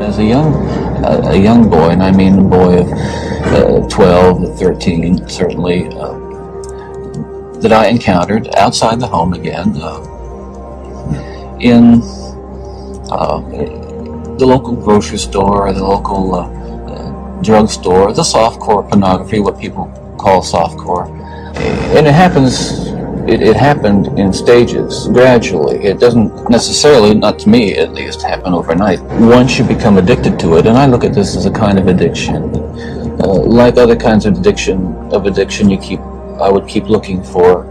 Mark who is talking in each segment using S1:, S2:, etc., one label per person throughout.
S1: As a young boy, and I mean a boy of 12, 13, certainly, that I encountered outside the home again, in the local grocery store, or the local drugstore, the softcore pornography, what people call softcore. And it happened in stages, gradually. It doesn't necessarily, not to me at least, happen overnight. Once you become addicted to it, and I look at this as a kind of addiction, like other kinds of addiction, I would keep looking for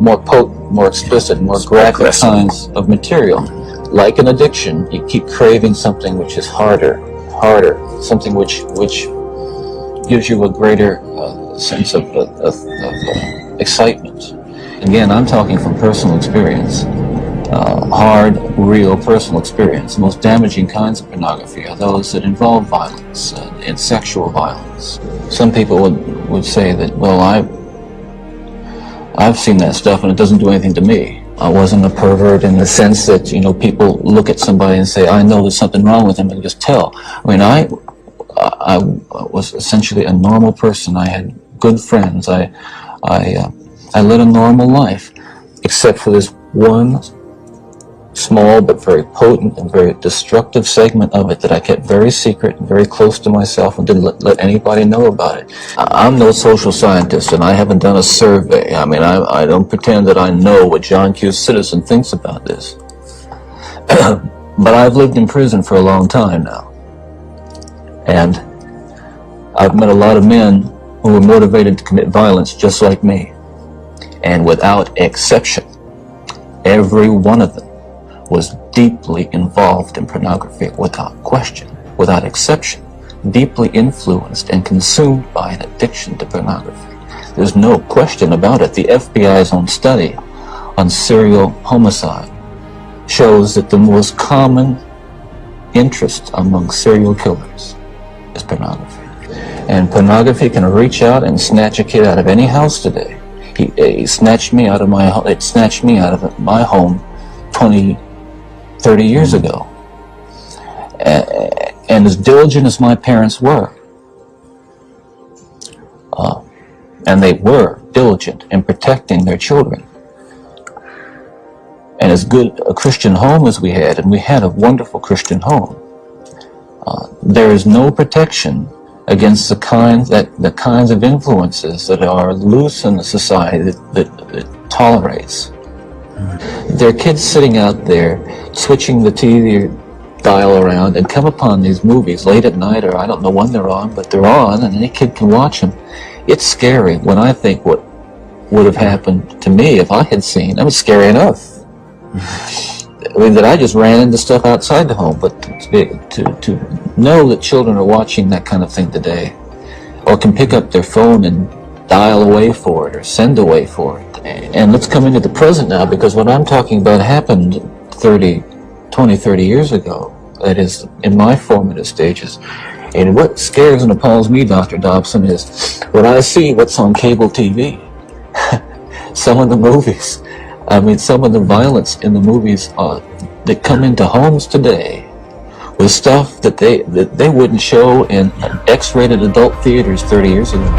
S1: more potent, more explicit, more graphic kinds of material. Like an addiction, you keep craving something which is harder, something which gives you a greater sense of excitement. Again, I'm talking from personal experience, hard, real personal experience. The most damaging kinds of pornography are those that involve violence and sexual violence. Some people would say that, well, I've seen that stuff and it doesn't do anything to me. I wasn't a pervert in the sense that, you know, people look at somebody and say, I know there's something wrong with them, and just tell. I mean, I was essentially a normal person. I had good friends. I led a normal life, except for this one small but very potent and very destructive segment of it that I kept very secret and very close to myself and didn't let anybody know about it. I'm no social scientist, and I haven't done a survey. I mean, I don't pretend that I know what John Q. Citizen thinks about this. But I've lived in prison for a long time now. And I've met a lot of men who were motivated to commit violence just like me. And without exception, every one of them was deeply involved in pornography, without question, without exception, deeply influenced and consumed by an addiction to pornography. There's no question about it. The FBI's own study on serial homicide shows that the most common interest among serial killers is pornography. And pornography can reach out and snatch a kid out of any house today. It snatched me out of my home 20, 30 years ago. And as diligent as my parents were, and they were diligent in protecting their children, and as good a Christian home as we had, and we had a wonderful Christian home, there is no protection against the kinds of influences that are loose in the society that tolerates. There are kids sitting out there switching the TV dial around and come upon these movies late at night, or I don't know when they're on, but they're on and any kid can watch them. It's scary when I think what would have happened to me if I had seen. It was scary enough. I mean, that I just ran into stuff outside the home, but to know that children are watching that kind of thing today, or can pick up their phone and dial away for it or send away for it. And let's come into the present now, because what I'm talking about happened 20, 30 years ago. That is, in my formative stages. And what scares and appalls me, Dr. Dobson, is when I see what's on cable TV. Some of the movies, I mean, some of the violence in the movies that come into homes today with stuff that they wouldn't show in X-rated adult theaters 30 years ago.